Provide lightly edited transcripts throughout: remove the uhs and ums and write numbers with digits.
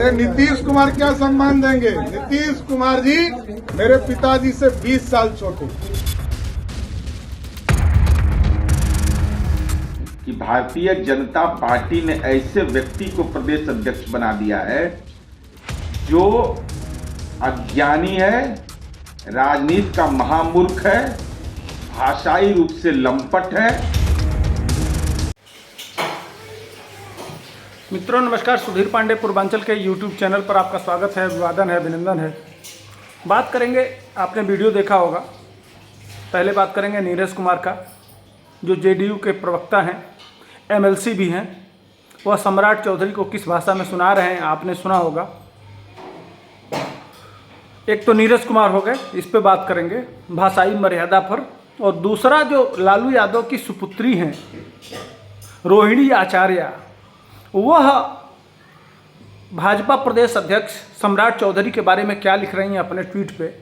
नीतीश कुमार क्या सम्मान देंगे? नीतीश कुमार जी मेरे पिताजी से 20 साल छोटे। कि भारतीय जनता पार्टी ने ऐसे व्यक्ति को प्रदेश अध्यक्ष बना दिया है जो अज्ञानी है, राजनीति का महामूर्ख है, भाषाई रूप से लंपट है। मित्रों नमस्कार, सुधीर पांडे पूर्वांचल के YouTube चैनल पर आपका स्वागत है, अभिवादन है, अभिनंदन है। बात करेंगे, आपने वीडियो देखा होगा, पहले बात करेंगे नीरज कुमार का, जो JDU के प्रवक्ता हैं, MLC भी हैं। वह सम्राट चौधरी को किस भाषा में सुना रहे हैं आपने सुना होगा। एक तो नीरज कुमार हो गए, इस पे बात करेंगे भाषाई मर्यादा पर, और दूसरा जो लालू यादव की सुपुत्री हैं रोहिणी आचार्य, वह भाजपा प्रदेश अध्यक्ष सम्राट चौधरी के बारे में क्या लिख रही हैं अपने ट्वीट पे।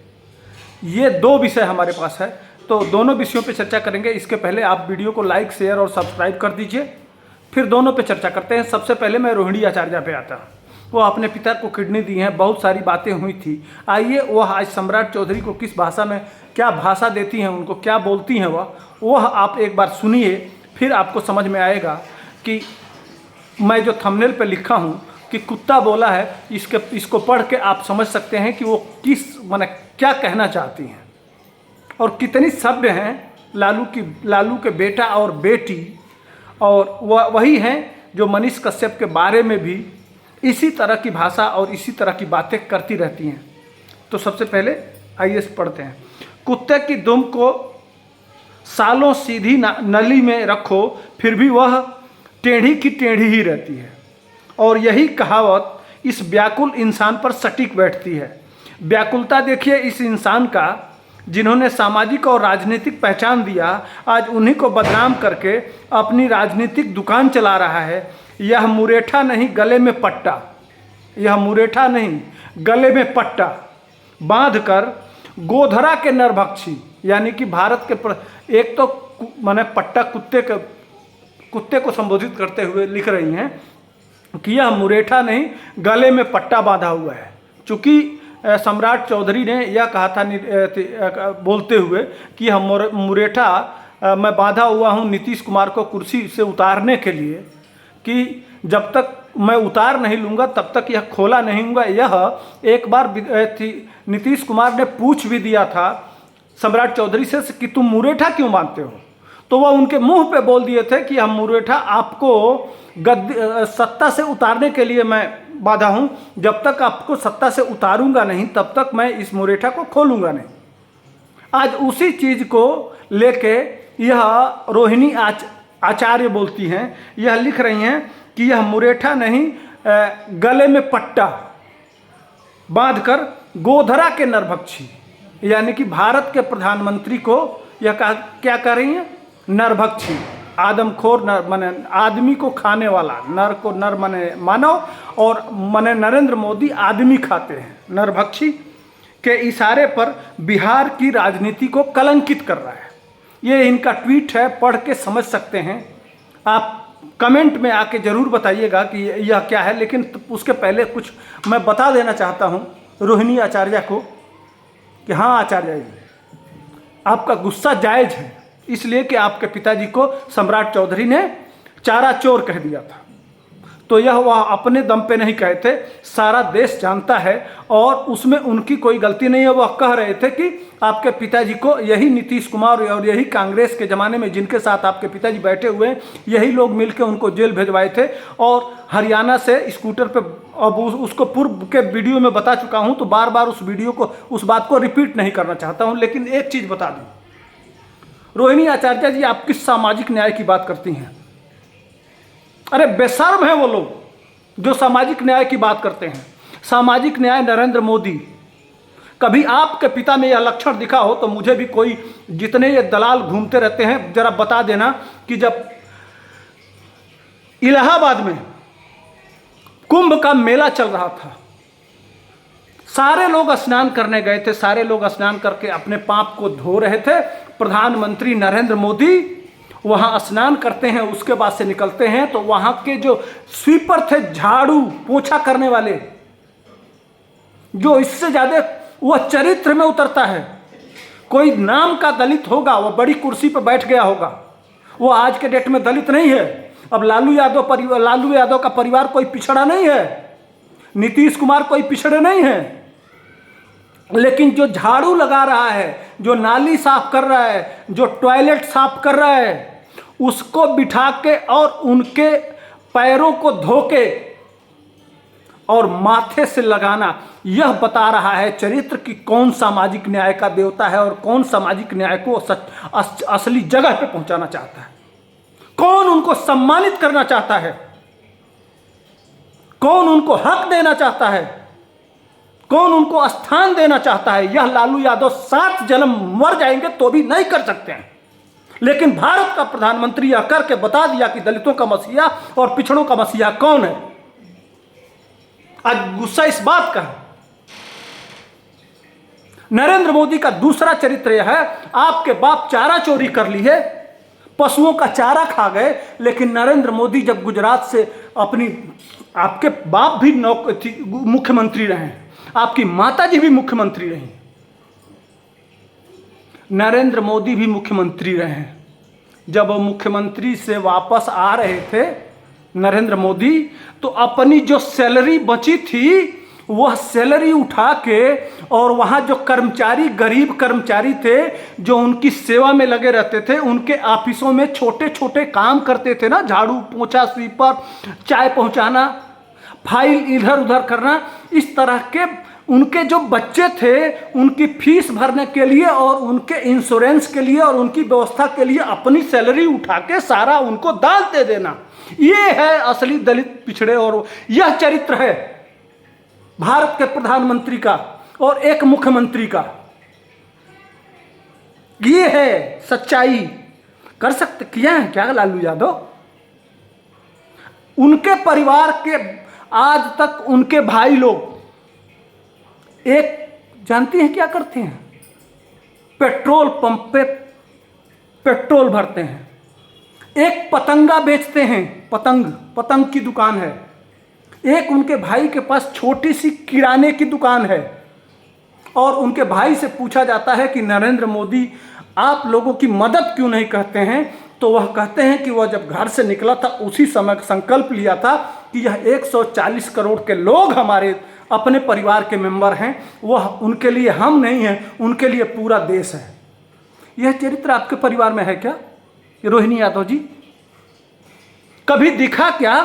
ये दो विषय हमारे पास है, तो दोनों विषयों पे चर्चा करेंगे। इसके पहले आप वीडियो को लाइक, शेयर और सब्सक्राइब कर दीजिए, फिर दोनों पे चर्चा करते हैं। सबसे पहले मैं रोहिणी आचार्य पे आता। वो अपने पिता को किडनी दी हैं, बहुत सारी बातें हुई थी। आइए वह आज सम्राट चौधरी को किस भाषा में, क्या भाषा देती हैं, उनको क्या बोलती हैं वह आप एक बार सुनिए, फिर आपको समझ में आएगा कि मैं जो थंबनेल पे लिखा हूँ कि कुत्ता बोला है, इसको पढ़ के आप समझ सकते हैं कि वो किस माने क्या कहना चाहती हैं और कितनी सभ्य हैं। लालू के बेटा और बेटी, और वही हैं जो मनीष कश्यप के बारे में भी इसी तरह की भाषा और इसी तरह की बातें करती रहती हैं। तो सबसे पहले आइए पढ़ते हैं। कुत्ते की दुम को सालों सीधी नली में रखो, फिर भी वह टेढ़ी की टेढ़ी ही रहती है, और यही कहावत इस व्याकुल इंसान पर सटीक बैठती है। व्याकुलता देखिए इस इंसान का, जिन्होंने सामाजिक और राजनीतिक पहचान दिया, आज उन्हीं को बदनाम करके अपनी राजनीतिक दुकान चला रहा है। यह मुरेठा नहीं गले में पट्टा, यह मुरेठा नहीं गले में पट्टा बांधकर गोधरा के नरभक्षी, यानी कि भारत के एक तो माने पट्टा कुत्ते को संबोधित करते हुए लिख रही हैं कि यह मुरेठा नहीं गले में पट्टा बांधा हुआ है। चूँकि सम्राट चौधरी ने यह कहा था बोलते हुए कि यह मुरेठा मैं बांधा हुआ हूँ नीतीश कुमार को कुर्सी से उतारने के लिए, कि जब तक मैं उतार नहीं लूँगा तब तक यह खोला नहीं होगा। यह एक बार नीतीश कुमार ने पूछ भी दिया था सम्राट चौधरी से कि तुम मुरेठा क्यों बांधते हो, तो वह उनके मुंह पे बोल दिए थे कि हम मुरेठा आपको सत्ता से उतारने के लिए मैं बांधा हूं, जब तक आपको सत्ता से उतारूंगा नहीं तब तक मैं इस मुरेठा को खोलूंगा नहीं। आज उसी चीज को लेके यह रोहिणी आचार्य बोलती हैं, यह लिख रही हैं कि यह मुरेठा नहीं गले में पट्टा बांधकर गोधरा के नरभक्षी, यानी कि भारत के प्रधानमंत्री को यह क्या कह रही हैं, नरभक्षी, आदमखोर, नर माने आदमी को खाने वाला, नर को नर माने मानव, और माने नरेंद्र मोदी आदमी खाते हैं। नरभक्षी के इशारे पर बिहार की राजनीति को कलंकित कर रहा है। ये इनका ट्वीट है, पढ़ के समझ सकते हैं। आप कमेंट में आके ज़रूर बताइएगा कि यह क्या है, लेकिन उसके पहले कुछ मैं बता देना चाहता हूँ रोहिणी आचार्य को कि हाँ आचार्य जी, आपका गुस्सा जायज़ है, इसलिए कि आपके पिताजी को सम्राट चौधरी ने चारा चोर कह दिया था। तो यह वह अपने दम पे नहीं कहे थे, सारा देश जानता है, और उसमें उनकी कोई गलती नहीं है। वह कह रहे थे कि आपके पिताजी को यही नीतीश कुमार और यही कांग्रेस के ज़माने में जिनके साथ आपके पिताजी बैठे हुए हैं, यही लोग मिलकर उनको जेल भिजवाए थे। और हरियाणा से स्कूटर पे, अब उसको पूर्व के वीडियो में बता चुका हूँ, तो बार बार उस बात को रिपीट नहीं करना चाहता हूँ। लेकिन एक चीज़ बता दूँ, रोहिणी आचार्य जी, आप किस सामाजिक न्याय की बात करती हैं? अरे बेशर्म है वो लोग जो सामाजिक न्याय की बात करते हैं। सामाजिक न्याय नरेंद्र मोदी। कभी आपके पिता में यह लक्षण दिखा हो तो मुझे भी, कोई जितने ये दलाल घूमते रहते हैं, जरा बता देना कि जब इलाहाबाद में कुंभ का मेला चल रहा था, सारे लोग स्नान करने गए थे, सारे लोग स्नान करके अपने पाप को धो रहे थे। प्रधानमंत्री नरेंद्र मोदी वहाँ स्नान करते हैं, उसके बाद से निकलते हैं तो वहाँ के जो स्वीपर थे, झाड़ू पोछा करने वाले, जो इससे ज़्यादा वह चरित्र में उतरता है। कोई नाम का दलित होगा, वह बड़ी कुर्सी पर बैठ गया होगा, वो आज के डेट में दलित नहीं है। अब लालू यादव का परिवार कोई पिछड़ा नहीं है, नीतीश कुमार कोई पिछड़े नहीं है, लेकिन जो झाड़ू लगा रहा है, जो नाली साफ कर रहा है, जो टॉयलेट साफ कर रहा है, उसको बिठा के और उनके पैरों को धो के और माथे से लगाना, यह बता रहा है चरित्र कि कौन सामाजिक न्याय का देवता है और कौन सामाजिक न्याय को असली जगह पे पहुंचाना चाहता है, कौन उनको सम्मानित करना चाहता है, कौन उनको हक देना चाहता है, कौन उनको स्थान देना चाहता है। यह लालू यादव 7 जन्म मर जाएंगे तो भी नहीं कर सकते हैं। लेकिन भारत का प्रधानमंत्री यह करके बता दिया कि दलितों का मसीहा और पिछड़ों का मसीहा कौन है। आज गुस्सा इस बात का है। नरेंद्र मोदी का दूसरा चरित्र यह है, आपके बाप चारा चोरी कर लिए, पशुओं का चारा खा गए, लेकिन नरेंद्र मोदी जब गुजरात से आपके बाप भी मुख्यमंत्री रहे, आपकी माताजी भी मुख्यमंत्री रही, नरेंद्र मोदी भी मुख्यमंत्री रहे। जब वो मुख्यमंत्री से वापस आ रहे थे नरेंद्र मोदी, तो अपनी जो सैलरी बची थी वह सैलरी उठा के, और वहाँ जो कर्मचारी, गरीब कर्मचारी थे जो उनकी सेवा में लगे रहते थे, उनके ऑफिसों में छोटे छोटे काम करते थे ना, झाड़ू पोंछा, स्वीपर, चाय पहुँचाना, फाइल इधर उधर करना, इस तरह के उनके जो बच्चे थे उनकी फीस भरने के लिए और उनके इंश्योरेंस के लिए और उनकी व्यवस्था के लिए अपनी सैलरी उठा के सारा उनको दाल दे देना, ये है असली दलित पिछड़े। और यह चरित्र है भारत के प्रधानमंत्री का और एक मुख्यमंत्री का, ये है सच्चाई। कर सकते किया है क्या लालू यादव? उनके परिवार के आज तक उनके भाई लोग एक जानती हैं क्या करते हैं? पेट्रोल पंप पे पेट्रोल भरते हैं, एक पतंगा बेचते हैं, पतंग की दुकान है, एक उनके भाई के पास छोटी सी किराने की दुकान है। और उनके भाई से पूछा जाता है कि नरेंद्र मोदी आप लोगों की मदद क्यों नहीं करते हैं, तो वह कहते हैं कि वह जब घर से निकला था उसी समय संकल्प लिया था कि यह 140 करोड़ के लोग हमारे अपने परिवार के मेंबर हैं, वह उनके लिए हम नहीं हैं, उनके लिए पूरा देश है। यह चरित्र आपके परिवार में है क्या रोहिणी यादव जी? कभी दिखा क्या?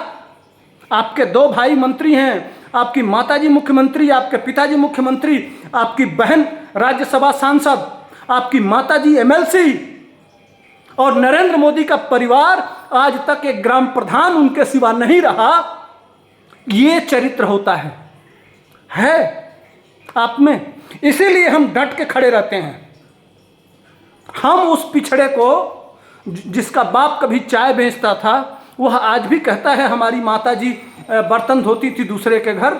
आपके 2 भाई मंत्री हैं, आपकी माताजी मुख्यमंत्री, आपके पिताजी मुख्यमंत्री, आपकी बहन राज्यसभा सांसद, आपकी माताजी MLC, और नरेंद्र मोदी का परिवार आज तक एक ग्राम प्रधान उनके सिवा नहीं रहा। ये चरित्र होता है आप में, इसीलिए हम डट के खड़े रहते हैं। हम उस पिछड़े को, जिसका बाप कभी चाय बेचता था, वह आज भी कहता है हमारी माताजी बर्तन धोती थी दूसरे के घर,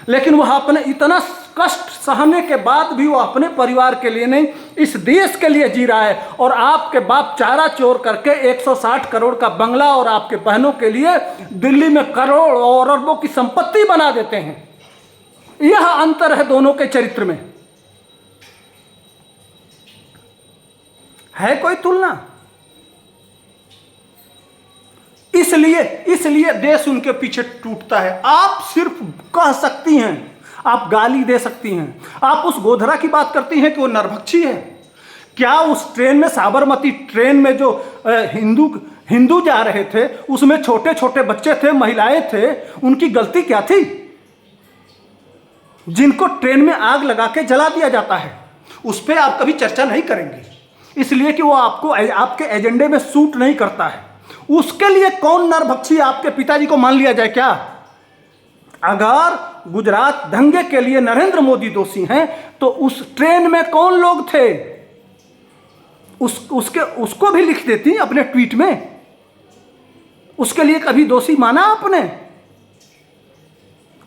लेकिन वह अपने इतना कष्ट सहने के बाद भी वो अपने परिवार के लिए नहीं, इस देश के लिए जी रहा है। और आपके बाप चारा चोर करके 160 करोड़ का बंगला और आपके बहनों के लिए दिल्ली में करोड़ और अरबों की संपत्ति बना देते हैं। यह अंतर है दोनों के चरित्र में। है कोई तुलना? इसलिए देश उनके पीछे टूटता है। आप सिर्फ कह सकती हैं, आप गाली दे सकती हैं, आप उस गोधरा की बात करती हैं कि वो नरभक्षी है। क्या उस ट्रेन में, साबरमती ट्रेन में जो हिंदू जा रहे थे, उसमें छोटे छोटे बच्चे थे, महिलाएं थे, उनकी गलती क्या थी? जिनको ट्रेन में आग लगा के जला दिया जाता है, उस पर आप कभी चर्चा नहीं करेंगे, इसलिए कि वो आपके एजेंडे में सूट नहीं करता है। उसके लिए कौन नरभक्षी आपके पिताजी को मान लिया जाए क्या? अगर गुजरात दंगे के लिए नरेंद्र मोदी दोषी हैं, तो उस ट्रेन में कौन लोग थे? उसको भी लिख देती अपने ट्वीट में। उसके लिए कभी दोषी माना आपने?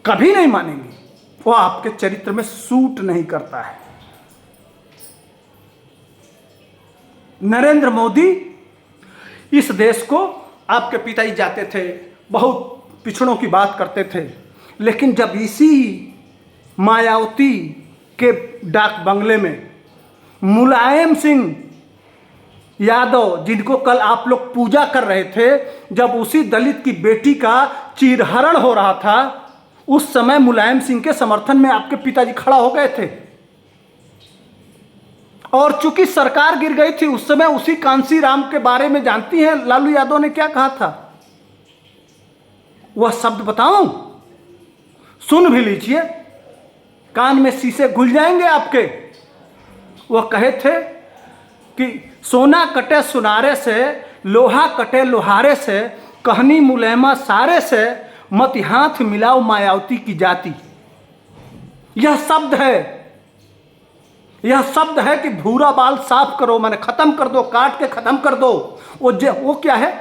कभी नहीं मानेंगे, वो आपके चरित्र में सूट नहीं करता है। नरेंद्र मोदी इस देश को, आपके पिताजी जाते थे, बहुत पिछड़ों की बात करते थे, लेकिन जब इसी मायावती के डाक बंगले में मुलायम सिंह यादव, जिनको कल आप लोग पूजा कर रहे थे, जब उसी दलित की बेटी का चीरहरण हो रहा था, उस समय मुलायम सिंह के समर्थन में आपके पिताजी खड़ा हो गए थे। और चूंकि सरकार गिर गई थी उस समय, उसी कांसी राम के बारे में जानती हैं लालू यादव ने क्या कहा था? वह शब्द बताऊं? सुन भी लीजिए, कान में शीशे घुल जाएंगे आपके। वह कहे थे कि सोना कटे सुनारे से, लोहा कटे लोहारे से, कहनी मुलैमा सारे से, मत हाथ मिलाओ मायावती की जाति। यह शब्द है, यह शब्द है कि भूरा बाल साफ करो, मैंने खत्म कर दो, काट के खत्म कर दो। वो क्या है?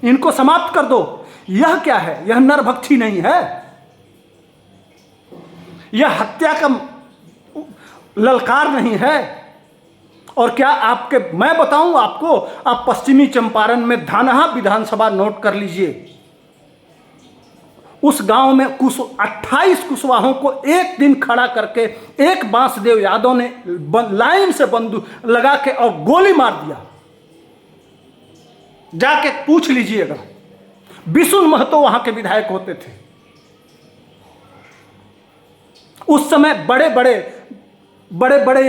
इनको समाप्त कर दो। यह क्या है? यह नरभक्षी नहीं है, यह हत्या का ललकार नहीं है। और क्या आपके, मैं बताऊं आपको, आप पश्चिमी चंपारण में धानहा विधानसभा नोट कर लीजिए। उस गांव में 28 कुशवाहों को एक दिन खड़ा करके एक बांसदेव यादव ने लाइन से बंदूक लगा के और गोली मार दिया। जाके पूछ लीजिएगा, बिशुन महतो वहां के विधायक होते थे। उस समय बड़े बड़े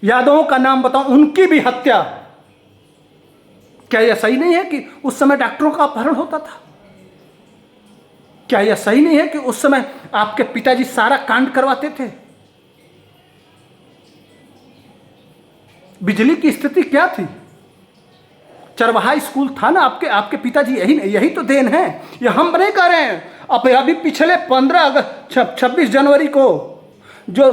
यादवों का नाम बताऊं, उनकी भी हत्या। क्या यह सही नहीं है कि उस समय डॉक्टरों का अपहरण होता था? क्या यह सही नहीं है कि उस समय आपके पिताजी सारा कांड करवाते थे? बिजली की स्थिति क्या थी? चरवाहा स्कूल था ना आपके पिताजी, यही तो देन है। यह हम नहीं कह रहे हैं। अब अभी पिछले 26 जनवरी को जो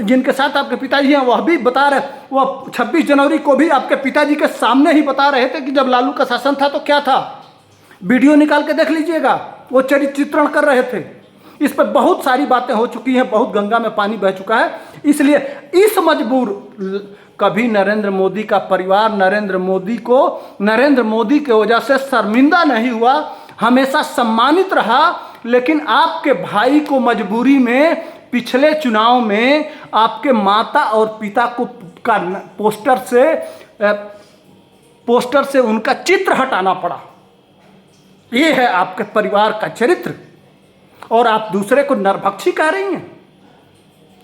जिनके साथ आपके पिताजी हैं वह भी बता रहे, वह 26 जनवरी को भी आपके पिताजी के सामने ही बता रहे थे कि जब लालू का शासन था तो क्या था। वीडियो निकाल के देख लीजिएगा, वो चित्रण कर रहे थे। इस पर बहुत सारी बातें हो चुकी हैं, बहुत गंगा में पानी बह चुका है। इसलिए इस मजबूर, कभी नरेंद्र मोदी का परिवार नरेंद्र मोदी की वजह से शर्मिंदा नहीं हुआ, हमेशा सम्मानित रहा। लेकिन आपके भाई को मजबूरी में पिछले चुनाव में आपके माता और पिता को का पोस्टर से उनका चित्र हटाना पड़ा। ये है आपके परिवार का चरित्र, और आप दूसरे को नरभक्षी कह रही हैं।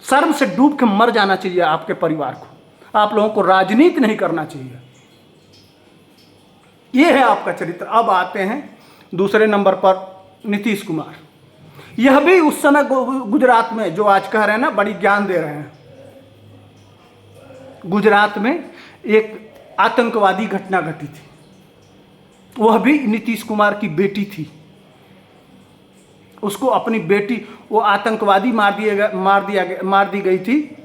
शर्म से डूब के मर जाना चाहिए आपके परिवार को। आप लोगों को राजनीति नहीं करना चाहिए। ये है आपका चरित्र। अब आते हैं दूसरे नंबर पर नीतीश कुमार। यह भी उस समय गुजरात में, जो आज कह रहे हैं ना बड़ी ज्ञान दे रहे हैं, गुजरात में एक आतंकवादी घटना घटी थी। वह भी नीतीश कुमार की बेटी थी। उसको अपनी बेटी, वो आतंकवादी मार दी गई थी।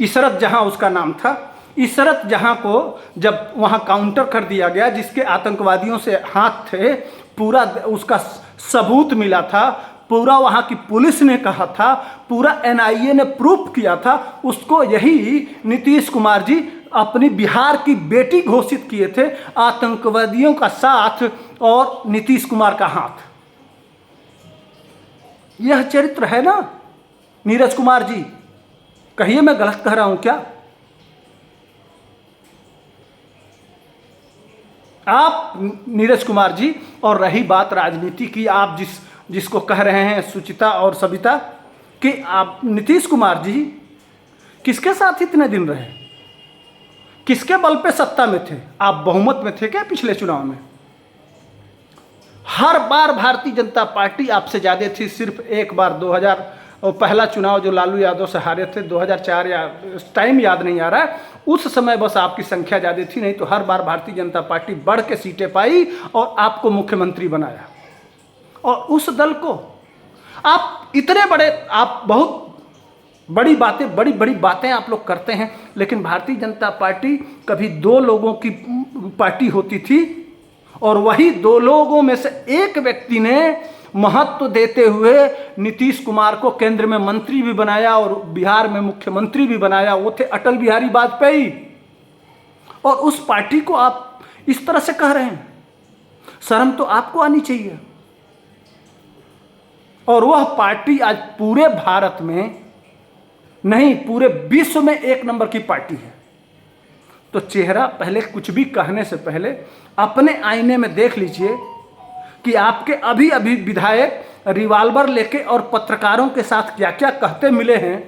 इशरत जहां उसका नाम था। इशरत जहां को जब वहां काउंटर कर दिया गया, जिसके आतंकवादियों से हाथ थे, पूरा उसका सबूत मिला था, पूरा वहां की पुलिस ने कहा था, पूरा NIA ने प्रूफ किया था, उसको यही नीतीश कुमार जी अपनी बिहार की बेटी घोषित किए थे। आतंकवादियों का साथ और नीतीश कुमार का हाथ। यह चरित्र है ना नीरज कुमार जी? कहिए मैं गलत कह रहा हूं क्या? आप नीरज कुमार जी, और रही बात राजनीति की, आप जिसको कह रहे हैं सुचिता और सविता, कि आप नीतीश कुमार जी किसके साथ इतने दिन रहे? किसके बल पे सत्ता में थे? आप बहुमत में थे क्या पिछले चुनाव में? हर बार भारतीय जनता पार्टी आपसे ज़्यादा थी। सिर्फ एक बार 2000 और पहला चुनाव जो लालू यादव से हारे थे 2004, या टाइम याद नहीं आ रहा है, उस समय बस आपकी संख्या ज़्यादा थी। नहीं तो हर बार भारतीय जनता पार्टी बढ़ के सीटें पाई और आपको मुख्यमंत्री बनाया। और उस दल को आप इतने बड़े, आप बहुत बड़ी बातें आप लोग करते हैं, लेकिन भारतीय जनता पार्टी कभी 2 लोगों की पार्टी होती थी, और वही 2 लोगों में से एक व्यक्ति ने महत्व देते हुए नीतीश कुमार को केंद्र में मंत्री भी बनाया और बिहार में मुख्यमंत्री भी बनाया। वो थे अटल बिहारी वाजपेयी। और उस पार्टी को आप इस तरह से कह रहे हैं। शर्म तो आपको आनी चाहिए। और वह पार्टी आज पूरे भारत में नहीं, पूरे विश्व में 1 नंबर की पार्टी है। तो चेहरा पहले कुछ भी कहने से पहले अपने आईने में देख लीजिए कि आपके अभी अभी विधायक रिवाल्वर लेके और पत्रकारों के साथ क्या क्या कहते मिले हैं।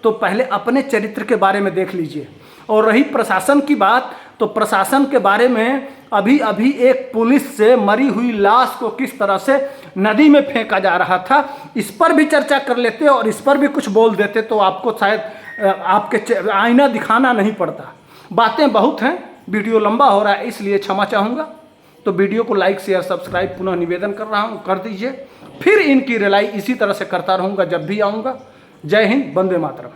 तो पहले अपने चरित्र के बारे में देख लीजिए। और रही प्रशासन की बात, तो प्रशासन के बारे में अभी अभी एक पुलिस से मरी हुई लाश को किस तरह से नदी में फेंका जा रहा था, इस पर भी चर्चा कर लेते और इस पर भी कुछ बोल देते तो आपको शायद आपके आईना दिखाना नहीं पड़ता। बातें बहुत हैं, वीडियो लंबा हो रहा है इसलिए क्षमा चाहूँगा। तो वीडियो को लाइक शेयर सब्सक्राइब पुनः निवेदन कर रहा हूँ, कर दीजिए। फिर इनकी रिलाई इसी तरह से करता रहूँगा जब भी आऊँगा। जय हिंद, वंदे मातरम।